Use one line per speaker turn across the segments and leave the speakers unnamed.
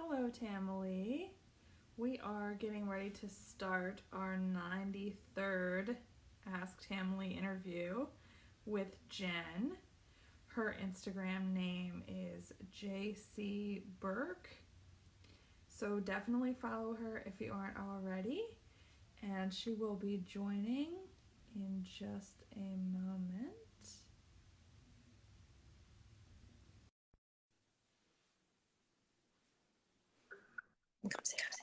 Hello, Tamily. We are getting ready to start our 93rd Ask Tamily interview with Jen. Her Instagram name is JC Burke. So definitely follow her if you aren't already. And she will be joining in just a moment.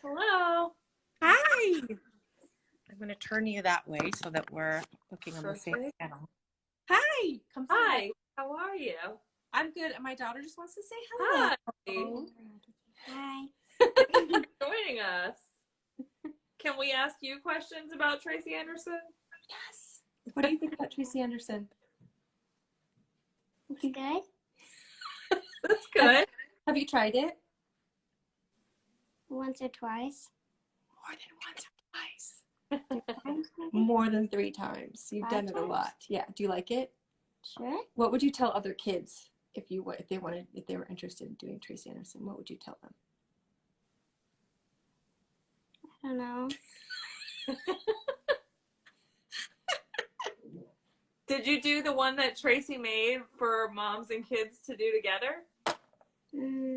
Hello.
Hi. I'm going to turn you that way so that we're looking on the same
Perfect.
channel. Hi. Come say
Hi. How are you?
I'm good. And my daughter just wants to say hello.
Hi.
Hi.
Thank you for joining us. Can we ask you questions about Tracy Anderson?
Yes. What do you think about Tracy Anderson?
It's good.
That's good.
Have you tried it?
Once or twice.
More than once or twice.
Times maybe?
More than 3 times. You've
5
done it a
times?
lot. Yeah. Do you like it?
Sure.
What would you tell other kids if they were interested in doing Tracy Anderson? What would you tell them?
I don't know.
Did you do the one that Tracy made for moms and kids to do together?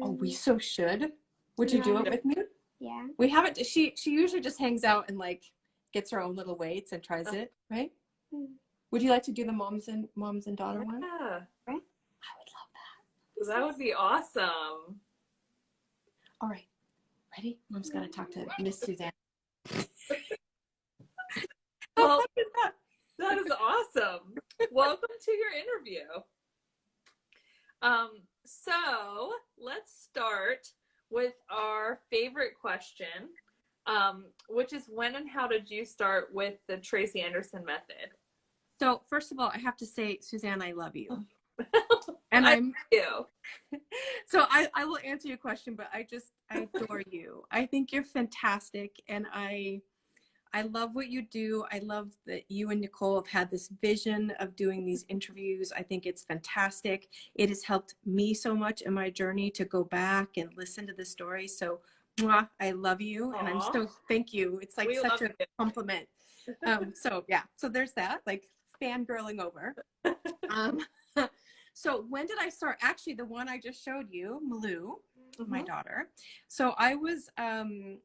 Oh, we so should. Would you do it with me?
Yeah.
We haven't. She usually just hangs out and like gets her own little weights and tries it, right? Would you like to do the moms and daughter one?
Yeah.
I would love that.
That would be awesome.
All right, ready? Mom's got to talk to Miss Suzanne.
Well, that is awesome. Welcome to your interview. So let's start with our favorite question, which is when and how did you start with the Tracy Anderson method?
So first of all, I have to say, Suzanne, I love you. And I
you.
So I will answer your question, but I adore you. I think you're fantastic, and I love what you do. I love that you and Nicole have had this vision of doing these interviews. I think it's fantastic. It has helped me so much in my journey to go back and listen to the story. So mwah, I love you.
Aww.
And I'm so, thank you. It's like such a compliment. So yeah, so there's that, like fangirling over. So when did I start? Actually, the one I just showed you, Malou, my daughter. So I was,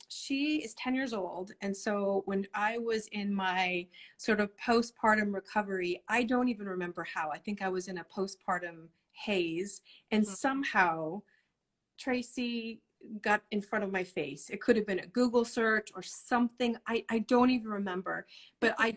she is 10 years old. And so when I was in my sort of postpartum recovery, I don't even remember how. I think I was in a postpartum haze. And somehow Tracy got in front of my face. It could have been a Google search or something. I don't even remember, but I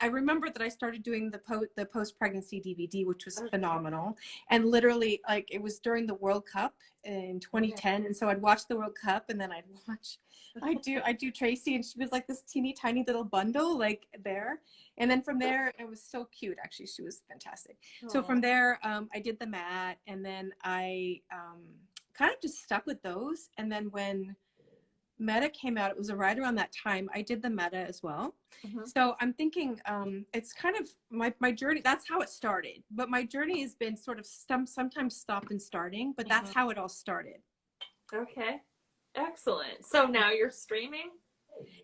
remember that I started doing the post-pregnancy DVD, which was phenomenal. And literally, like, it was during the World Cup in 2010. And so I'd watch the World Cup and then I do Tracy, and she was like this teeny tiny little bundle, like there. And then from there, it was so cute. Actually, she was fantastic. Aww. So from there, I did the mat, and then I kind of just stuck with those. And then when Meta came out, it was right around that time, I did the Meta as well. So I'm thinking it's kind of my journey. That's how it started. But my journey has been sort of sometimes stopped and starting, but that's how it all started.
Okay. Excellent. So now you're streaming?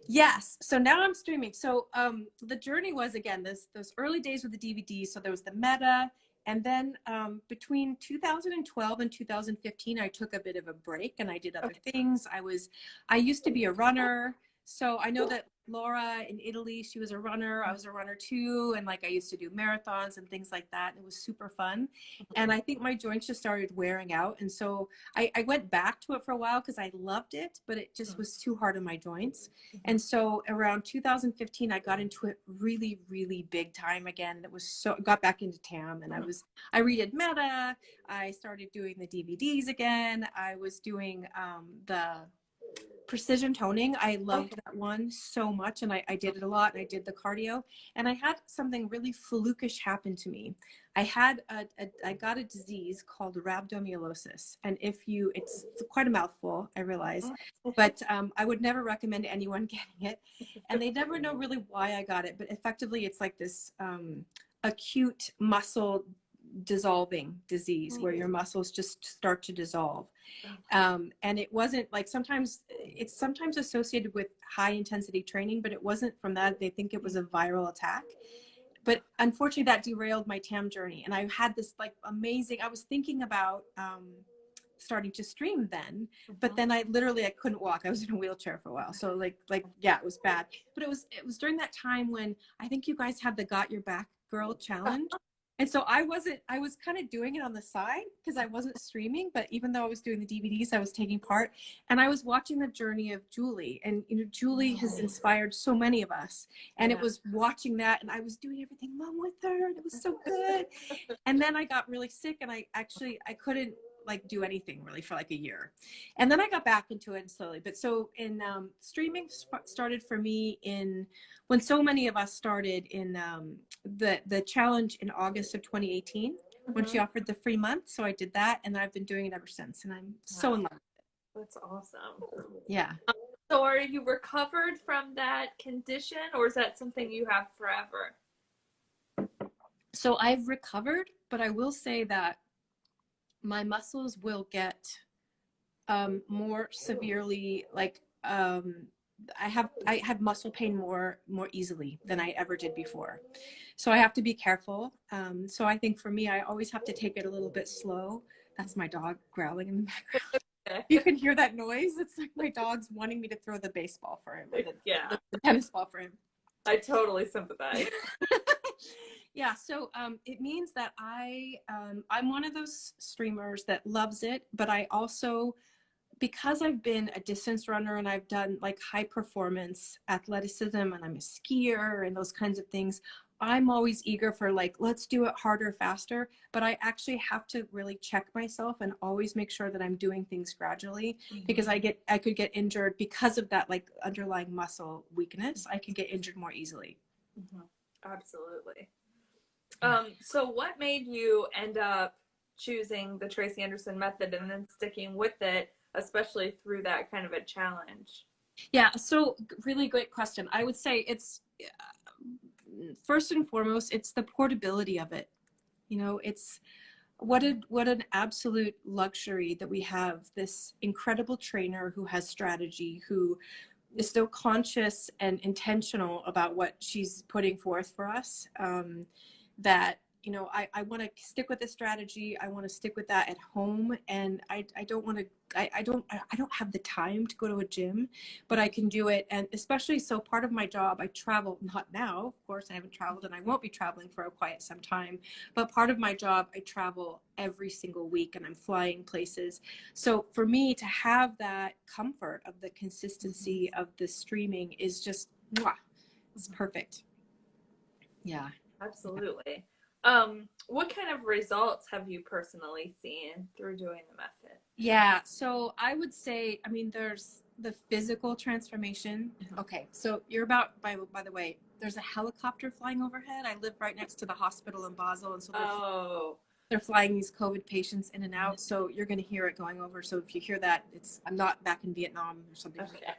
Yes. So now I'm streaming. So the journey was, again, those early days with the DVD. So there was the Meta. And then between 2012 and 2015, I took a bit of a break and I did other things. I used to be a runner. So I know that Laura in Italy, she was a runner. I was a runner too. And like I used to do marathons and things like that. And it was super fun. And I think my joints just started wearing out. And so I went back to it for a while because I loved it, but it just was too hard on my joints. And so around 2015, I got into it really, really big time again. Got back into TAM, and I redid Meta. I started doing the DVDs again. I was doing the precision toning. I loved that one so much, and I did it a lot, and I did the cardio, and I had something really flukish happen to me. I got a disease called rhabdomyolysis, and it's quite a mouthful, I realize, but I would never recommend anyone getting it, and they never know really why I got it, but effectively it's like this acute muscle dissolving disease where your muscles just start to dissolve. And it wasn't like, it's sometimes associated with high intensity training, but it wasn't from that. They think it was a viral attack. But unfortunately that derailed my TAM journey. And I had this like amazing, I was thinking about starting to stream then, but then I couldn't walk. I was in a wheelchair for a while. So yeah, it was bad. But it was during that time when I think you guys have the Got Your Back Girl challenge. And so I was kind of doing it on the side because I wasn't streaming, but even though I was doing the DVDs, I was taking part, and I was watching the journey of Julie. And Julie has inspired so many of us. And it was watching that, and I was doing everything along with her, and it was so good. And then I got really sick, and I couldn't like do anything really for like a year. And then I got back into it slowly. But so in streaming started for me when so many of us started in the challenge in August of 2018 when she offered the free month. So I did that, and I've been doing it ever since, and I'm so in love with it.
That's awesome.
Yeah.
So are you recovered from that condition, or is that something you have forever?
So I've recovered, but I will say that my muscles will get more severely, like I have muscle pain more easily than I ever did before. So I have to be careful. So I think for me, I always have to take it a little bit slow. That's my dog growling in the background. You can hear that noise. It's like my dog's wanting me to throw the baseball for him. The tennis ball for him.
I totally sympathize.
Yeah, so it means that I'm one of those streamers that loves it, but I also, because I've been a distance runner and I've done like high performance athleticism and I'm a skier and those kinds of things, I'm always eager for like, let's do it harder, faster. But I actually have to really check myself and always make sure that I'm doing things gradually, because I could get injured because of that like underlying muscle weakness. I can get injured more easily.
Absolutely. So what made you end up choosing the Tracy Anderson method and then sticking with it, especially through that kind of a challenge?
Yeah, so really great question. I would say it's first and foremost, it's the portability of it. It's what an absolute luxury that we have this incredible trainer who has strategy, who is so conscious and intentional about what she's putting forth for us, that I want to stick with the strategy. I want to stick with that at home, and I don't have the time to go to a gym, but I can do it. And especially so part of my job, I travel, not now, of course, I haven't traveled and I won't be traveling for quite some time, but part of my job, I travel every single week and I'm flying places. So for me to have that comfort of the consistency of the streaming is just, it's perfect. Yeah.
Absolutely. What kind of results have you personally seen through doing the method?
Yeah, so I would say, there's the physical transformation. Okay, so you're about, by the way, there's a helicopter flying overhead. I live right next to the hospital in Basel, and so they're flying these COVID patients in and out. So you're going to hear it going over. So if you hear that, I'm not back in Vietnam or something.
Okay.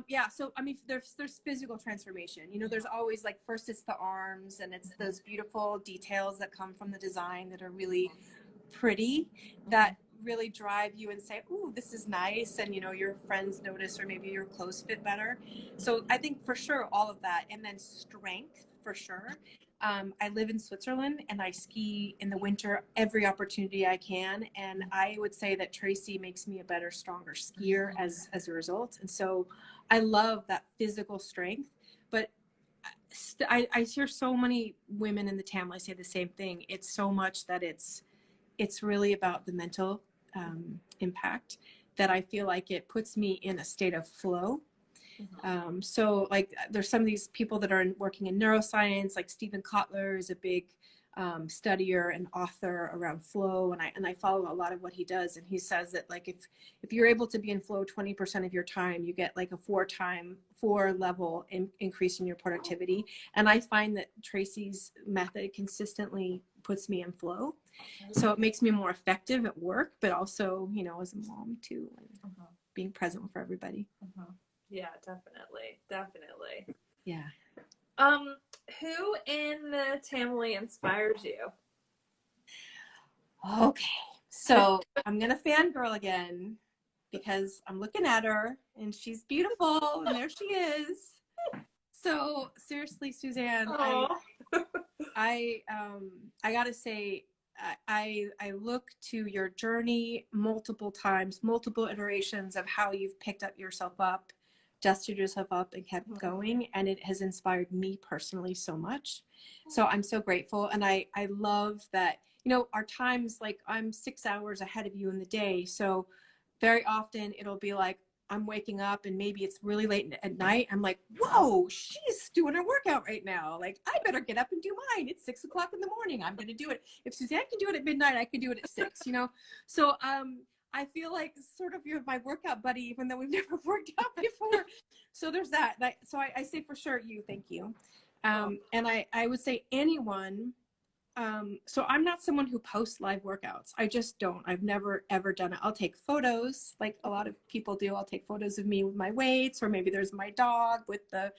Yeah, so there's physical transformation. There's always like, first it's the arms, and it's those beautiful details that come from the design that are really pretty, that really drive you and say, ooh, this is nice, and your friends notice, or maybe your clothes fit better. So I think for sure all of that, and then strength for sure. I live in Switzerland and I ski in the winter every opportunity I can. And I would say that Tracy makes me a better, stronger skier as a result. And so I love that physical strength. But I hear so many women in the Tamily say the same thing. It's so much that it's really about the mental impact, that I feel like it puts me in a state of flow. So like there's some of these people that are working in neuroscience, like Stephen Kotler is a big studier and author around flow, and I follow a lot of what he does, and he says that like if you're able to be in flow 20% of your time, you get like a 4 level increase in your productivity. And I find that Tracy's method consistently puts me in flow, so it makes me more effective at work, but also as a mom too, and being present for everybody.
Yeah, definitely.
Yeah.
who in the Tamily inspires you?
Okay, so I'm gonna fangirl again because I'm looking at her and she's beautiful and there she is. So seriously, Suzanne,
Oh,
I gotta say, I look to your journey multiple times, multiple iterations of how you've picked up yourself up, dusted yourself up, and kept going, and it has inspired me personally so much. So I'm so grateful, and I love that. You know, our times, like I'm 6 hours ahead of you in the day, so very often it'll be like I'm waking up and maybe it's really late at night. I'm like, whoa, she's doing her workout right now. Like, I better get up and do mine. It's 6 o'clock in the morning. I'm going to do it. If Suzanne can do it at midnight, I can do it at 6, you know? So, I feel like sort of you're my workout buddy, even though we've never worked out before. So there's that. So I say for sure you, thank you. And I would say anyone. So I'm not someone who posts live workouts. I just don't. I've never ever done it. I'll take photos like a lot of people do. I'll take photos of me with my weights, or maybe there's my dog with the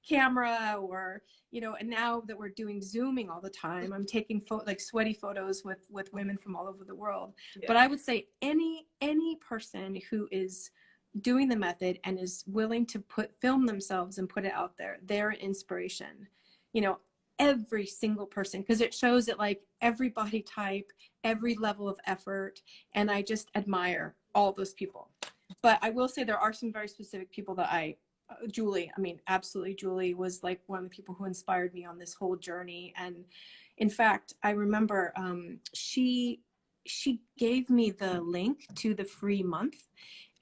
camera, or, you know, and now that we're doing Zooming all the time, I'm taking like sweaty photos with women from all over the world. Yeah. But I would say any person who is doing the method and is willing to film themselves and put it out there, they're an inspiration. You know, every single person, because it shows that like every body type, every level of effort, and I just admire all those people. But I will say there are some very specific people that Julie, I mean, absolutely, Julie was like one of the people who inspired me on this whole journey. And in fact, I remember she gave me the link to the free month.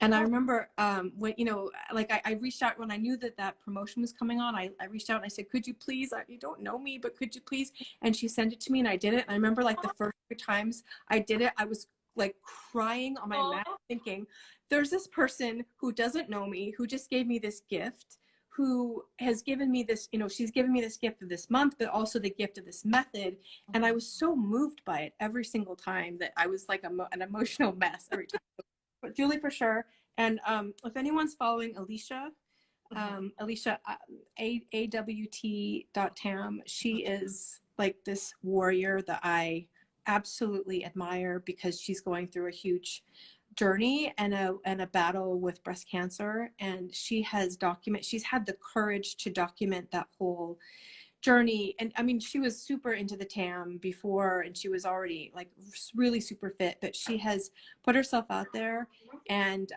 And I remember when, you know, like I reached out when I knew that promotion was coming on. I reached out and I said, could you please, you don't know me, but could you please? And she sent it to me and I did it. And I remember like the first few times I did it, I was like crying on my mat thinking, there's this person who doesn't know me, who just gave me this gift, who has given me this, you know, she's given me this gift of this month, but also the gift of this method. And I was so moved by it every single time that I was like an emotional mess every time. But Julie for sure. And if anyone's following Alicia, Alicia, awt.tam, she is like this warrior that I absolutely admire because she's going through a huge journey and a battle with breast cancer. And she's had the courage to document that whole journey. And I mean, she was super into the TAM before, and she was already like really super fit, but she has put herself out there. And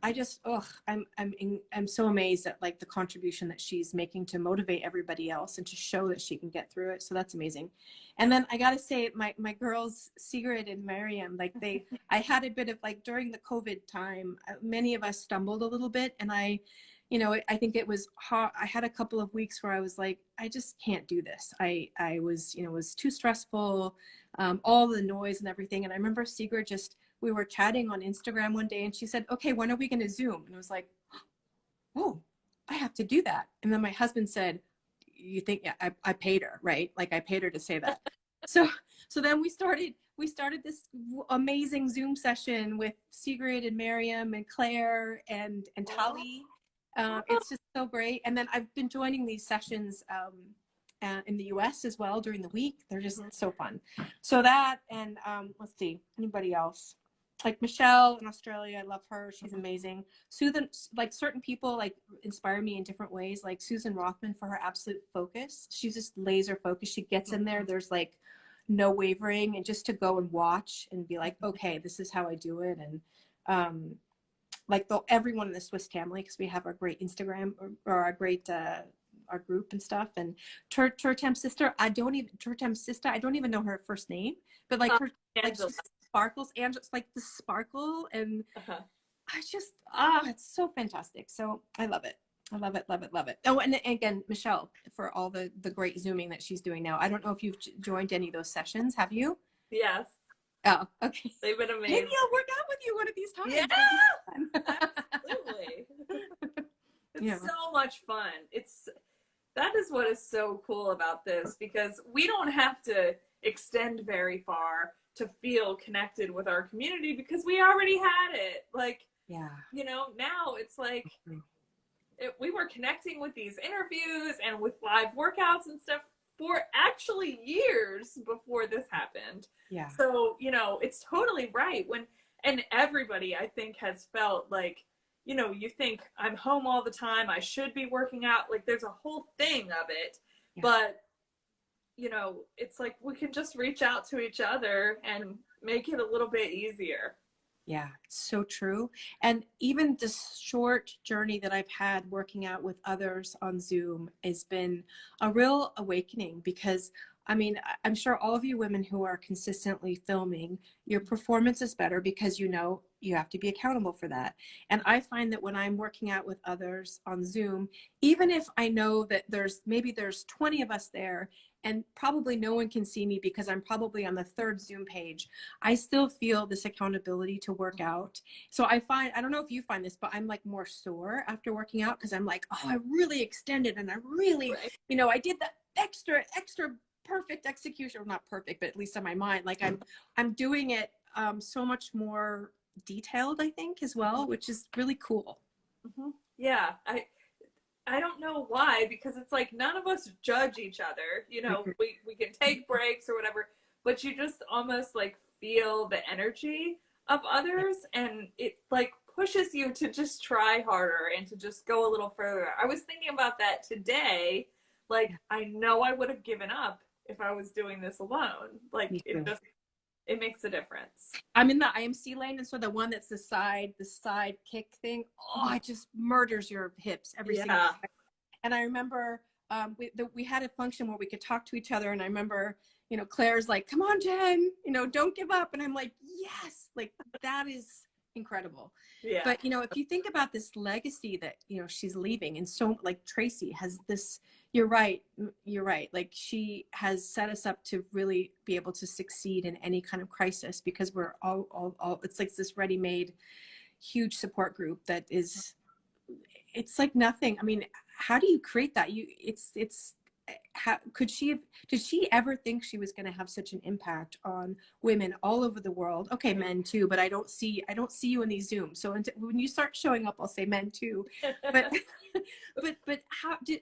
I just, I'm so amazed at like the contribution that she's making to motivate everybody else and to show that she can get through it. So that's amazing. And then I gotta say, my girls, Sigrid and Miriam, like I had a bit of like during the COVID time, many of us stumbled a little bit, and I think it was hard. I had a couple of weeks where I was like, I just can't do this. I was, it was too stressful, all the noise and everything. And I remember Sigrid we were chatting on Instagram one day and she said, okay, when are we going to Zoom? And I was like, oh, I have to do that. And then my husband said, you think, yeah, I paid her, right? Like I paid her to say that. So then we started this amazing Zoom session with Sigrid and Miriam and Claire and Tali. It's just so great. And then I've been joining these sessions in the US as well during the week. They're just so fun. So that, and let's see, anybody else? Like Michelle in Australia, I love her. She's amazing. Susan, like certain people like inspire me in different ways. Like Susan Rothman for her absolute focus. She's just laser focused. She gets in there. There's like no wavering, and just to go and watch and be like, okay, this is how I do it. And like everyone in the Swiss Tamily, because we have our great Instagram or our great our group and stuff. And Turtam's sister, I don't even know her first name, but like her like she sparkles, and just like the sparkle, and I just it's so fantastic. So I love it. I love it, love it, love it. Oh, and again, Michelle, for all the great Zooming that she's doing now. I don't know if you've joined any of those sessions. Have you?
Yes.
Oh, okay.
They've been amazing.
Maybe I'll work out with you one of these times.
Yeah, absolutely. It's so much fun. That is what is so cool about this, because we don't have to extend very far to feel connected with our community because we already had it. Like,
yeah,
now it's like we were connecting with these interviews and with live workouts and stuff for actually years before this happened.
Yeah.
So, it's totally right and everybody I think has felt like, you think I'm home all the time, I should be working out. Like there's a whole thing of it,
Yeah.
but it's like we can just reach out to each other and make it a little bit easier.
Yeah, it's so true. And even this short journey that I've had working out with others on Zoom has been a real awakening because, I mean, I'm sure all of you women who are consistently filming, your performance is better because you have to be accountable for that. And I find that when I'm working out with others on Zoom, even if I know that there's 20 of us there and probably no one can see me because I'm probably on the third Zoom page, I still feel this accountability to work out. So I don't know if you find this, but I'm like more sore after working out because I'm like, oh, I really extended and I really, I did the extra perfect execution, or not perfect, but at least on my mind, like I'm doing it so much more detailed, I think, as well, which is really cool.
Mm-hmm. Yeah, I don't know why, because it's like none of us judge each other. We can take breaks or whatever, but you just almost like feel the energy of others, and it like pushes you to just try harder and to just go a little further. I was thinking about that today. Like, I know I would have given up if I was doing this alone. Like, it makes a difference.
I'm in the IMC lane, and so the one that's the side kick thing, it just murders your hips every single time. And I remember we had a function where we could talk to each other, and I remember, Claire's like, "Come on, Jen, don't give up," and I'm like, "Yes!" Like that is incredible.
Yeah.
But if you think about this legacy that she's leaving, and so like Tracy has this. You're right. Like she has set us up to really be able to succeed in any kind of crisis because we're all it's like this ready-made huge support group that is, it's like nothing. I mean, how do you create that? How did she ever think she was going to have such an impact on women all over the world? Okay, men too, but I don't see you in these Zooms. So when you start showing up, I'll say men too. But but how did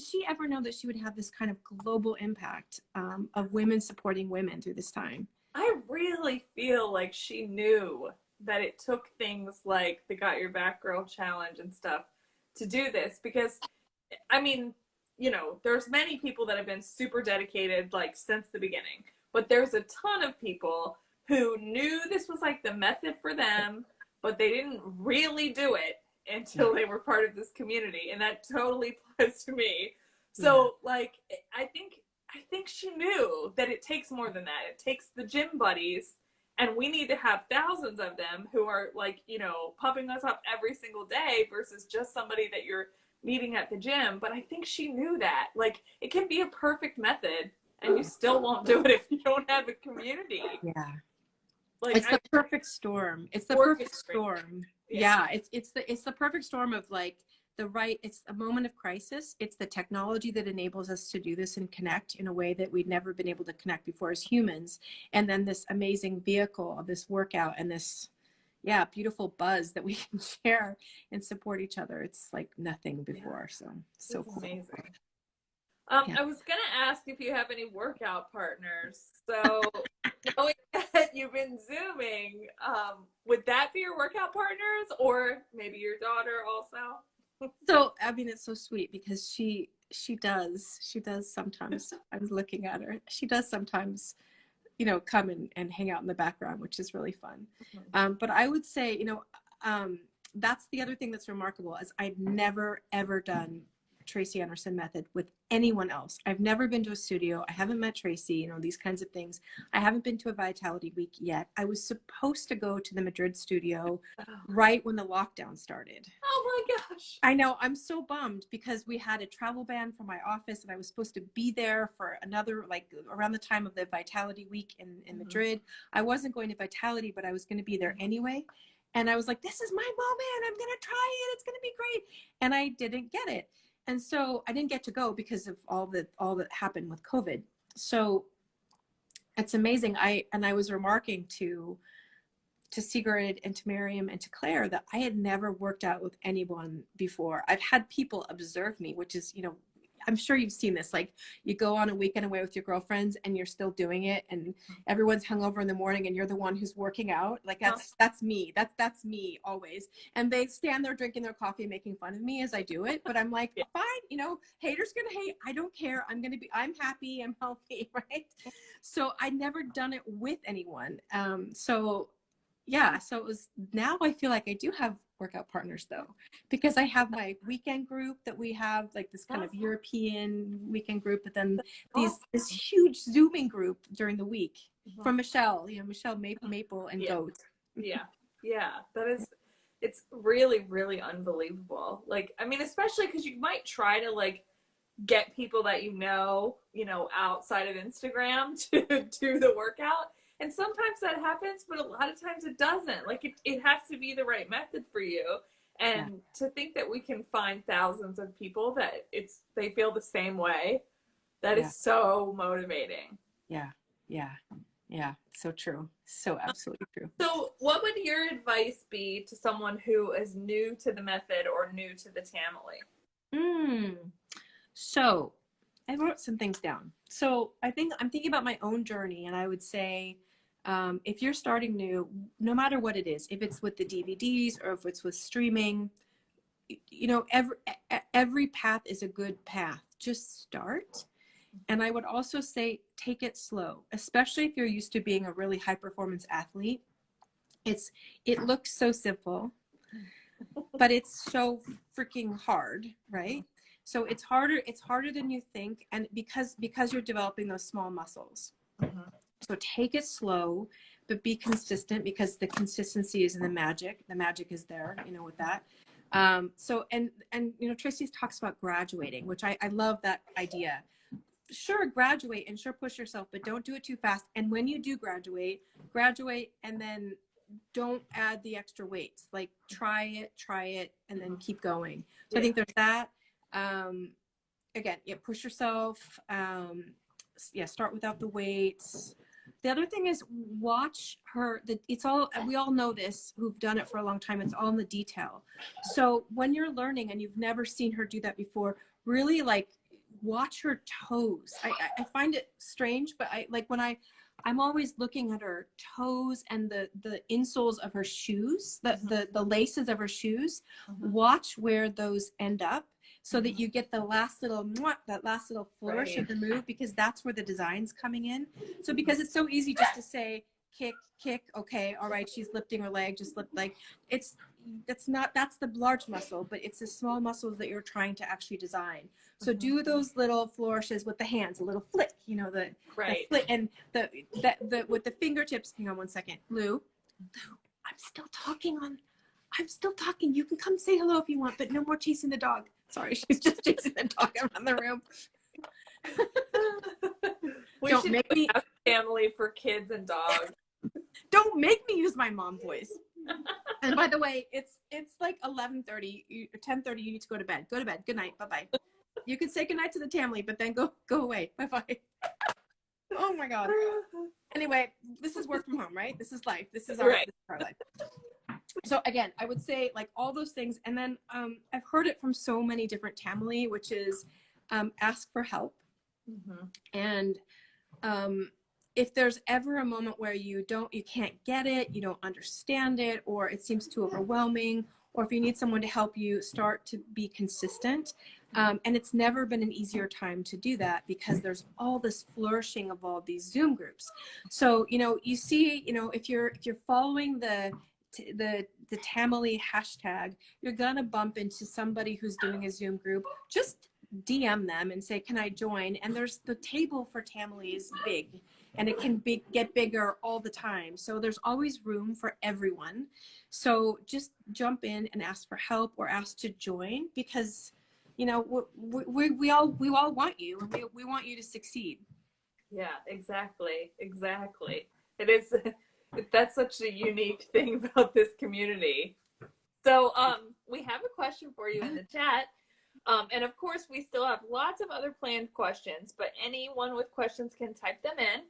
she ever know that she would have this kind of global impact of women supporting women through this time?
I really feel like she knew that it took things like the Got Your Back Girl challenge and stuff to do this, because I mean, there's many people that have been super dedicated like since the beginning, but there's a ton of people who knew this was like the method for them, but they didn't really do it until they were part of this community, and that totally applies to me. So like I think she knew that it takes more than that. It takes the gym buddies, and we need to have thousands of them who are like, pumping us up every single day versus just somebody that you're meeting at the gym. But I think she knew that, like, it can be a perfect method and you still won't do it if you don't have a community.
Yeah.
Like,
it's the perfect storm. It's the perfect storm. Yeah. It's the perfect storm of like it's a moment of crisis. It's the technology that enables us to do this and connect in a way that we'd never been able to connect before as humans. And then this amazing vehicle of this workout and this beautiful buzz that we can share and support each other. It's like nothing before. So cool.
Amazing. I was gonna ask if you have any workout partners. So knowing that you've been Zooming, would that be your workout partners, or maybe your daughter also?
So I mean, it's so sweet because she does sometimes. I was looking at her. She does sometimes come and hang out in the background, which is really fun. But I would say, that's the other thing that's remarkable is I've never, ever done Tracy Anderson method with anyone else. I've never been to a studio. I haven't met Tracy, these kinds of things. I haven't been to a Vitality Week yet. I was supposed to go to the Madrid studio right when the lockdown started.
Oh my gosh.
I know. I'm so bummed because we had a travel ban from my office and I was supposed to be there for another, like around the time of the Vitality Week in Madrid. I wasn't going to Vitality, but I was going to be there anyway. And I was like, this is my moment. I'm going to try it. It's going to be great. And I didn't get it. And so I didn't get to go because of all that happened with COVID. So it's amazing. I was remarking to to Sigrid and to Miriam and to Claire that I had never worked out with anyone before. I've had people observe me, which is, you know, I'm sure you've seen this, like you go on a weekend away with your girlfriends and you're still doing it and everyone's hungover in the morning and you're the one who's working out. Like that's me. That's me always. And they stand there drinking their coffee, making fun of me as I do it. But I'm like, fine, you know, haters gonna hate. I don't care. I'm happy. I'm healthy, right? So I'd never done it with anyone. So it was, now I feel like I do have workout partners though, because I have my weekend group that we have, like this kind of European weekend group, but then this huge Zooming group during the week from Michelle, you know, Michelle Maple and Goat.
Yeah. That is, it's really, really unbelievable. Like, I mean, especially because you might try to like get people that you know, outside of Instagram to do the workout. And sometimes that happens, but a lot of times it doesn't. Like it has to be the right method for you. And to think that we can find thousands of people that they feel the same way, that is so motivating. Yeah. So true. So absolutely true. So what would your advice be to someone who is new to the method or new to the Tamily?
So I wrote some things down. So I'm thinking about my own journey, and I would say, if you're starting new, no matter what it is, if it's with the DVDs or if it's with streaming, you know, every path is a good path. Just start. And I would also say, take it slow, especially if you're used to being a really high performance athlete. It looks so simple, but it's so freaking hard, right? So it's harder than you think. And because you're developing those small muscles. So take it slow, but be consistent, because the consistency is in the magic. The magic is there, you know, with that. So, and, you know, Tracy talks about graduating, which I love that idea. Sure, graduate and sure push yourself, but don't do it too fast. And when you do graduate and then don't add the extra weights. Like try it, and then keep going. So I think there's that. Again, push yourself. Start without the weights. The other thing is watch her. We all know this who've done it for a long time. It's all in the detail. So when you're learning and you've never seen her do that before, really like watch her toes. I find it strange, but I'm always looking at her toes and the insoles of her shoes, the laces of her shoes. Watch where those end up, so that you get that last little flourish of the move, because that's where the design's coming in. So because it's so easy just to say kick, okay, all right, she's lifting her leg, just lift, like that's the large muscle, but it's the small muscles that you're trying to actually design. So do those little flourishes with the hands, a little flick, you know, the flick, and the with the fingertips. Hang on one second, Lou, I'm still talking. You can come say hello if you want, but no more chasing the dog. Sorry, she's just chasing the dog around the room. Don't make me
have a family for kids and dogs.
Don't make me use my mom voice. And by the way, it's like 11:30, 10:30. You need to go to bed. Go to bed. Good night. Bye-bye. You can say goodnight to the Tamily, but then go away. Bye-bye. Oh my God. Anyway, this is work from home, right? This is life. This is our life. So again, I would say like all those things. And then I've heard it from so many different Tamily, which is ask for help. And if there's ever a moment where you can't get it, you don't understand it, or it seems too overwhelming, or if you need someone to help you, start to be consistent. And it's never been an easier time to do that, because there's all this flourishing of all these Zoom groups. So, you know, you see, you know, if you're following the Tamily hashtag, you're gonna bump into somebody who's doing a Zoom group. Just DM them and say, can I join? And there's the table for Tamily is big, and it can get bigger all the time. So there's always room for everyone. So just jump in and ask for help, or ask to join, because, you know, we all want you. We want you to succeed.
Yeah, exactly. It is. That's such a unique thing about this community. So we have a question for you in the chat. And of course, we still have lots of other planned questions, but anyone with questions can type them in.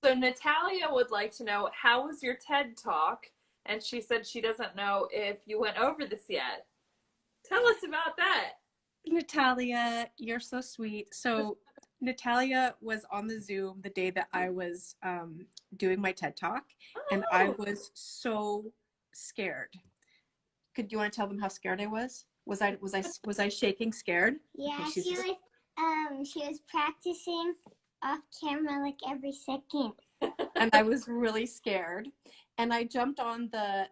So Natalia would like to know, how was your TED Talk, and she said she doesn't know if you went over this yet. Tell us about that.
Natalia, you're so sweet. So Natalia was on the Zoom the day that I was doing my TED Talk, and I was so scared. Could you want to tell them how scared I was? Was I shaking scared?
Yeah,
Okay,
she was practicing off camera like every second.
And I was really scared. And I jumped on the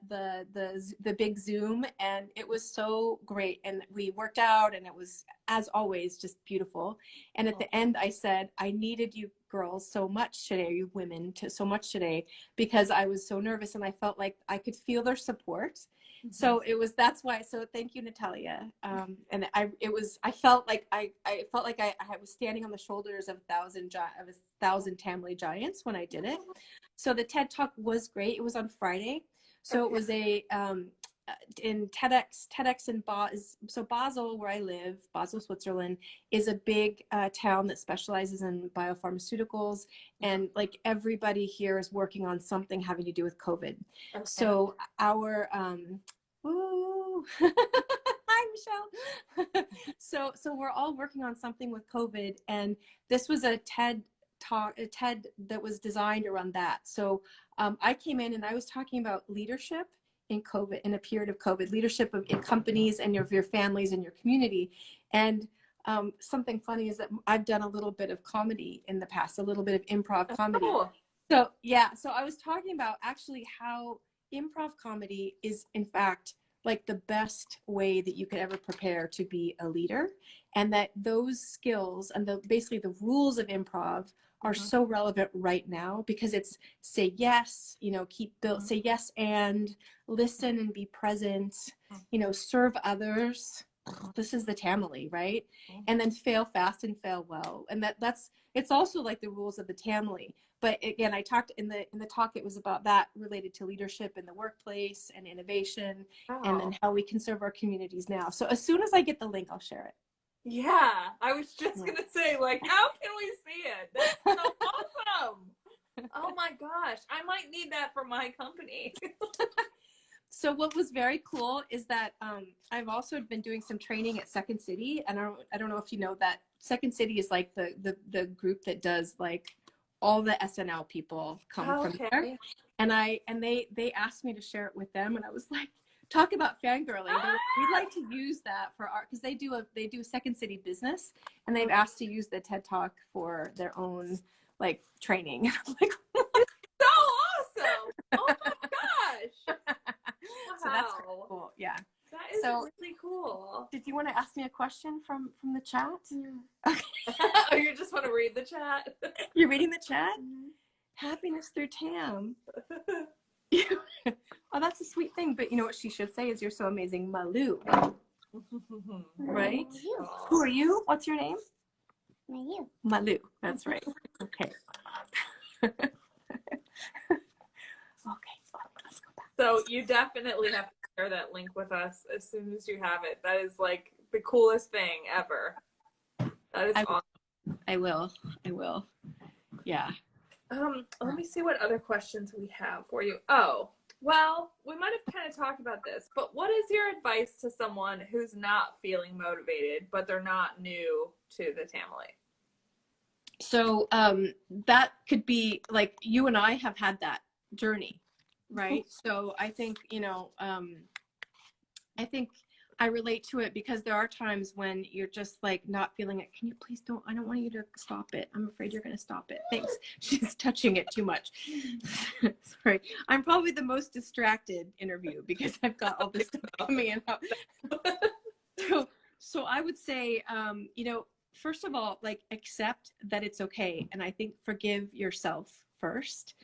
big Zoom, and it was so great. And we worked out, and it was, as always, just beautiful. And at the end, I said, I needed you girls so much today, you women, so much today, because I was so nervous, and I felt like I could feel their support. So that's why. So thank you, Natalia. And I felt like I was standing on the shoulders of a thousand Tamily giants when I did it. So the TED Talk was great. It was on Friday. So it was in TEDx in Basel, where I live, Basel, Switzerland, is a big town that specializes in biopharmaceuticals, and like everybody here is working on something having to do with COVID. So our hi Michelle. so we're all working on something with COVID, and this was a TED that was designed around that. So I came in and I was talking about leadership in COVID, in a period of COVID, leadership in companies and your families and your community. And something funny is that I've done a little bit of comedy in the past, a little bit of improv comedy. So yeah, so I was talking about actually how improv comedy is in fact like the best way that you could ever prepare to be a leader, and that those skills and basically the rules of improv are so relevant right now, because it's say yes, say yes and listen and be present, serve others. This is the Tamily, right? And then fail fast and fail well. And it's also like the rules of the Tamily. But again, I talked in the talk, it was about that related to leadership in the workplace and innovation, and then how we can serve our communities now. So as soon as I get the link, I'll share it.
Yeah, I was just gonna say, like, how can we see it? That's so awesome. Oh my gosh, I might need that for my company.
So what was very cool is that I've also been doing some training at Second City, and I don't know if you know that Second City is like the group that does like all the SNL people come from there, and they asked me to share it with them, and I was like, talk about fangirling. We'd like to use that for our, because they do Second City business, and they've asked to use the TED Talk for their own like training. I'm like,
so awesome! Oh my gosh! Wow.
So that's cool. Yeah.
That is really cool.
Did you want to ask me a question from the chat?
No.
Okay.
Oh, you just want to read the chat?
You're reading the chat? Happiness through Tam. Oh, that's a sweet thing. But you know what she should say is, you're so amazing, Malu. Right? Who are you? What's your name?
Malu.
Malu. That's right. Okay. Okay. Let's go back.
So you definitely have to share that link with us as soon as you have it. That is like the coolest thing ever. That is awesome.
I will. Yeah.
Let me see what other questions we have for you. Oh, well, we might have kind of talked about this, but what is your advice to someone who's not feeling motivated, but they're not new to the Tamily?
So that could be like, you and I have had that journey, right? So I think, I relate to it, because there are times when you're just like not feeling it. Can you please I don't want you to stop it. I'm afraid you're going to stop it. Thanks. She's touching it too much. Sorry. I'm probably the most distracted interview because I've got all this stuff coming out. So I would say, first of all, like, accept that it's okay. And I think forgive yourself first.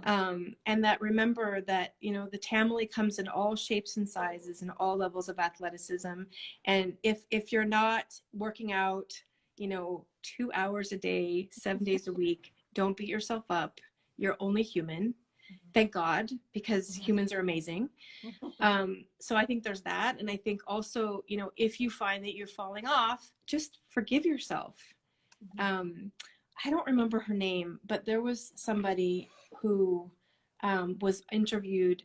And that remember that, the Tamily comes in all shapes and sizes and all levels of athleticism. And if you're not working out, 2 hours a day, 7 days a week, don't beat yourself up. You're only human. Thank God, because humans are amazing. So I think there's that. And I think also, if you find that you're falling off, just forgive yourself. I don't remember her name, but there was somebody who was interviewed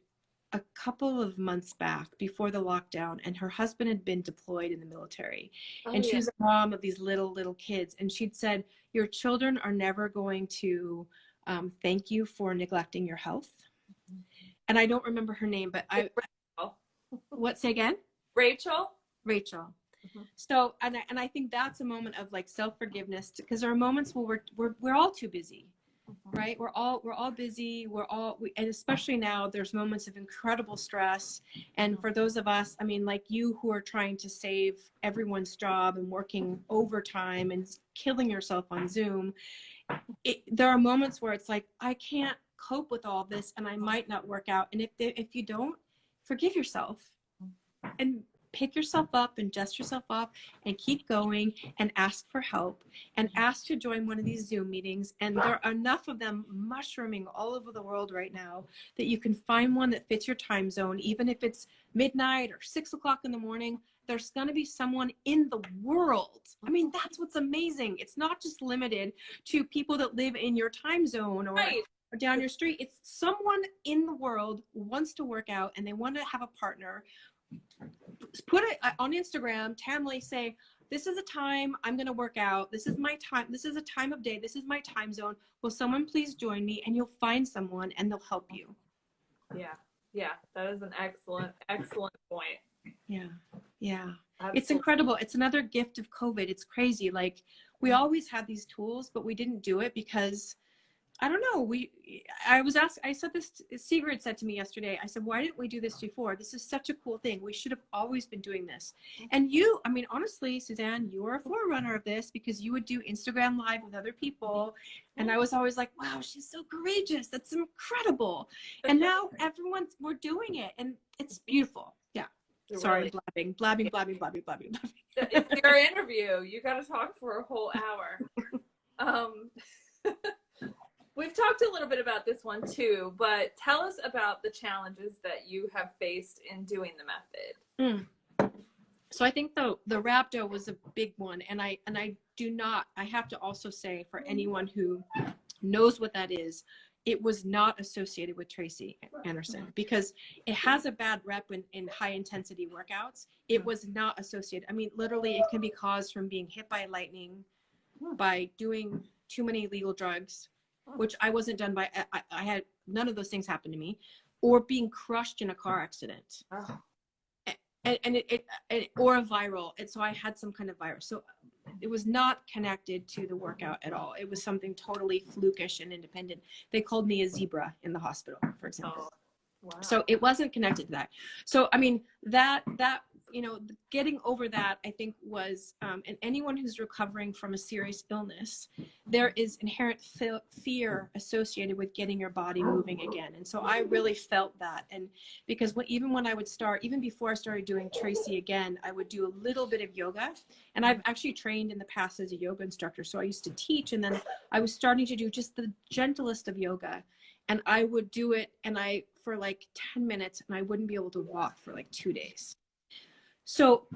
a couple of months back before the lockdown, and her husband had been deployed in the military. And she was a mom of these little kids. And she'd said, your children are never going to thank you for neglecting your health. And I don't remember her name, but what, say again?
Rachel.
So, and I think that's a moment of like self-forgiveness, because there are moments where we're all too busy, right? We're all busy. And especially now, there's moments of incredible stress. And for those of us, I mean, like you, who are trying to save everyone's job and working overtime and killing yourself on Zoom, there are moments where it's like, I can't cope with all this, and I might not work out. And if you don't, forgive yourself and pick yourself up and dust yourself up and keep going and ask for help and ask to join one of these Zoom meetings. And there are enough of them mushrooming all over the world right now that you can find one that fits your time zone. Even if it's midnight or 6 o'clock in the morning, there's going to be someone in the world. I mean, that's what's amazing. It's not just limited to people that live in your time zone or down your street. It's someone in the world who wants to work out and they want to have a partner. Put it on Instagram, Tamily, say, this is a time I'm going to work out. This is my time. This is a time of day. This is my time zone. Will someone please join me? And you'll find someone and they'll help you.
Yeah, that is an excellent point.
Yeah.
Absolutely.
It's incredible. It's another gift of COVID. It's crazy. Like, we always had these tools, but we didn't do it because, I don't know. I said this, Sigrid said to me yesterday, I said, why didn't we do this before? This is such a cool thing. We should have always been doing this. And you, I mean, honestly, Suzanne, you were a forerunner of this, because you would do Instagram Live with other people. And I was always like, wow, she's so courageous. That's incredible. And now we're doing it, and it's beautiful. Yeah. Sorry,
really
blabbing.
It's your interview. You got to talk for a whole hour. We've talked a little bit about this one too, but tell us about the challenges that you have faced in doing the method.
So I think the rhabdo was a big one, and I have to also say, for anyone who knows what that is, it was not associated with Tracy Anderson, because it has a bad rep in high intensity workouts. It was not associated. I mean, literally, it can be caused from being hit by lightning, by doing too many illegal drugs, which I wasn't done by. I had none of those things happen to me, or being crushed in a car accident, and or a viral. And so I had some kind of virus. So it was not connected to the workout at all. It was something totally flukish and independent. They called me a zebra in the hospital, for example.
Wow.
So it wasn't connected to that. So, I mean, that, getting over that, I think was, and anyone who's recovering from a serious illness, there is inherent fear associated with getting your body moving again. And so I really felt that. And because even when I would start, even before I started doing Tracy again, I would do a little bit of yoga. And I've actually trained in the past as a yoga instructor. So I used to teach, and then I was starting to do just the gentlest of yoga. And I would do it, and for like 10 minutes, and I wouldn't be able to walk for like 2 days. So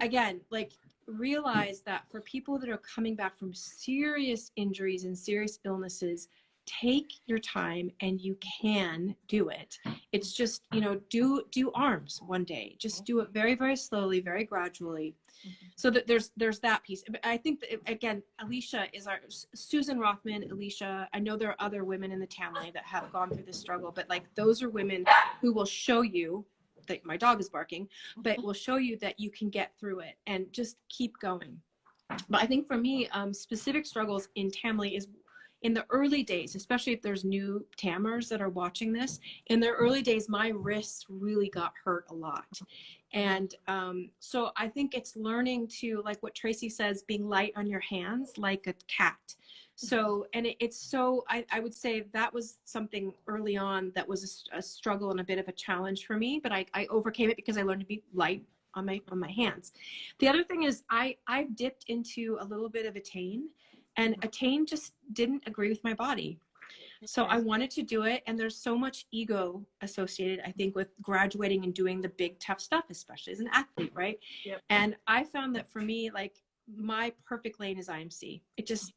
again, like, realize that for people that are coming back from serious injuries and serious illnesses, take your time, and you can do it. It's just, do arms one day. Just do it very, very slowly, very gradually. So that there's that piece. I think that, again, Alicia is Susan Rothman, Alicia. I know there are other women in the Tamily that have gone through this struggle, but like, those are women who will show you that, my dog is barking, but will show you that you can get through it, and just keep going. But I think for me, specific struggles in Tamily is in the early days, especially if there's new Tammers that are watching this. In their early days, my wrists really got hurt a lot. And so I think it's learning to, like what Tracy says, being light on your hands like a cat. So, and it's so, I would say that was something early on that was a struggle and a bit of a challenge for me, but I overcame it because I learned to be light on my hands. The other thing is I dipped into a little bit of Attain, and Attain just didn't agree with my body. So I wanted to do it, and there's so much ego associated, I think, with graduating and doing the big tough stuff, especially as an athlete, right?
Yep.
And I found that for me, like, my perfect lane is IMC. It just,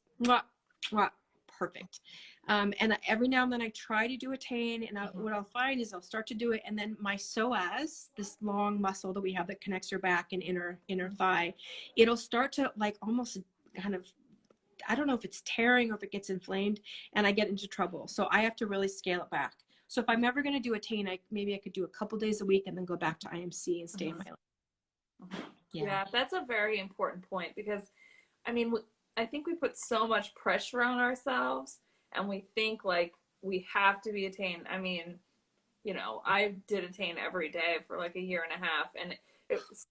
perfect. And every now and then I try to do a tane, and what I'll find is I'll start to do it, and then my psoas, this long muscle that we have that connects your back and inner thigh, it'll start to like almost kind of, I don't know if it's tearing or if it gets inflamed, and I get into trouble. So I have to really scale it back. So if I'm ever going to do a tane, maybe I could do a couple days a week and then go back to IMC and stay in my lane.
Yeah, that's a very important point, because I mean, I think we put so much pressure on ourselves, and we think like we have to be a tane. I mean, you know, I did a tane every day for like a year and a half, and it's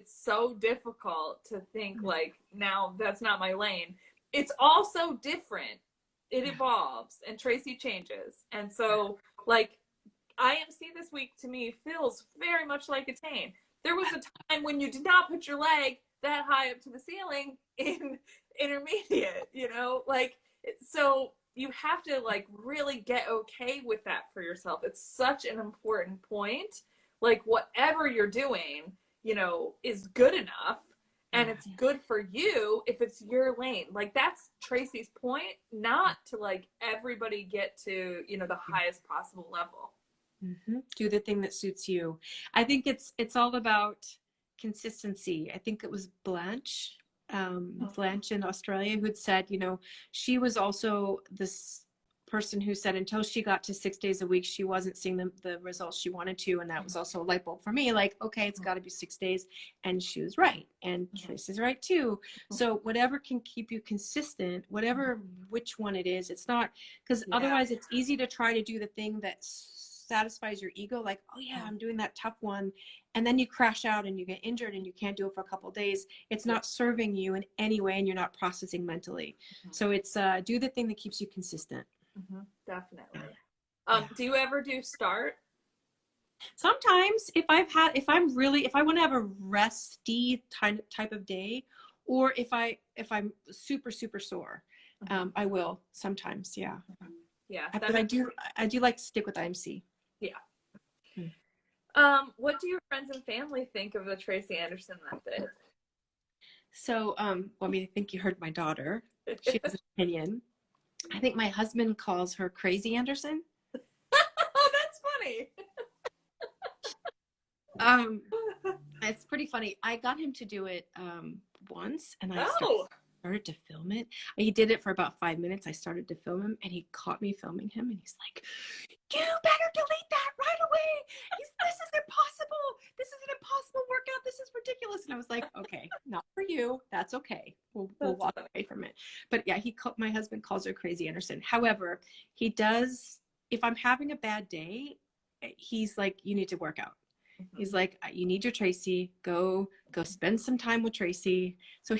so difficult to think like, now that's not my lane. It's also different. It evolves, and Tracy changes. And so like IMC this week to me feels very much like a tane. There was a time when you did not put your leg that high up to the ceiling in intermediate, you know, like, so you have to like really get okay with that for yourself. It's such an important point. Like whatever you're doing, you know, is good enough, and it's good for you if it's your lane. Like that's Tracy's point, not to like everybody get to, you know, the highest possible level.
Do the thing that suits you. I think it's all about consistency. I think it was Blanche in Australia who had said, you know, she was also this person who said until she got to 6 days a week, she wasn't seeing the results she wanted to. And that was also a light bulb for me, like, okay, it's got to be 6 days. And she was right. And Tracy's right too. So whatever can keep you consistent, whatever, which one it is, it's not, because otherwise it's easy to try to do the thing that satisfies your ego, like, oh yeah, I'm doing that tough one, and then you crash out and you get injured and you can't do it for a couple of days. It's not serving you in any way, and you're not processing mentally. So it's do the thing that keeps you consistent.
Definitely. Do you ever do start?
Sometimes if I want to have a resty type of day, or if I'm super sore, I will sometimes. Yeah. But I do like to stick with IMC.
What do your friends and family think of the Tracy Anderson method?
So, well, I mean, I think you heard my daughter. She has an opinion. I think my husband calls her Crazy Anderson.
Oh, that's funny.
It's pretty funny. I got him to do it once, and I started to film it. He did it for about 5 minutes. I started to film him, and he caught me filming him, and he's like, "You better delete that right away. This is impossible. This is an impossible workout. This is ridiculous." And I was like, "Okay, not for you. That's okay. We'll walk away from it." But yeah, my husband calls her Crazy Anderson. However, he does, if I'm having a bad day, he's like, "You need to work out." He's like, "You need your Tracy, go spend some time with Tracy." So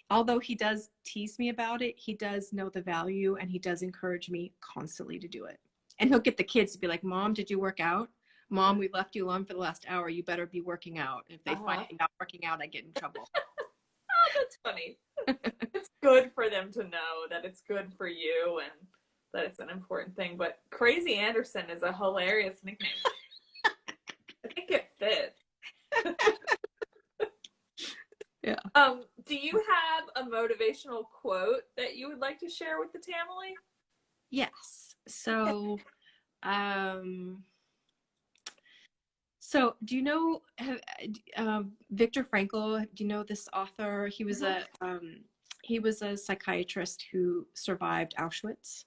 although he does tease me about it, he does know the value, and he does encourage me constantly to do it. And he'll get the kids to be like, "Mom, did you work out? Mom, we left you alone for the last hour. You better be working out." If they find me not working out, I get in trouble.
Oh, that's funny. It's good for them to know that it's good for you and that it's an important thing. But Crazy Anderson is a hilarious nickname. I think it fits.
Yeah.
Do you have a motivational quote that you would like to share with the Tamily?
Yes. So, do you know Viktor Frankl? Do you know this author? He was a psychiatrist who survived Auschwitz,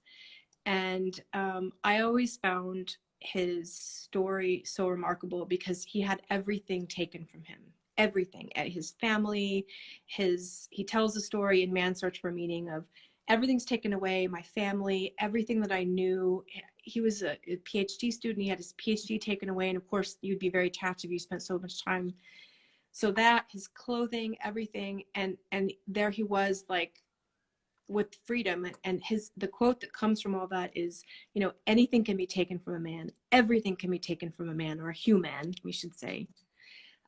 and I always found his story so remarkable because he had everything taken from him. Everything, at his family, he tells the story in Man's Search for Meaning of everything's taken away, my family, everything that I knew. He was a PhD student. He had his PhD taken away. And of course, you'd be very attached if you spent so much time. So that, his clothing, everything. And there he was, like, with freedom. And the quote that comes from all that is, you know, anything can be taken from a man. Everything can be taken from a man, or a human, we should say.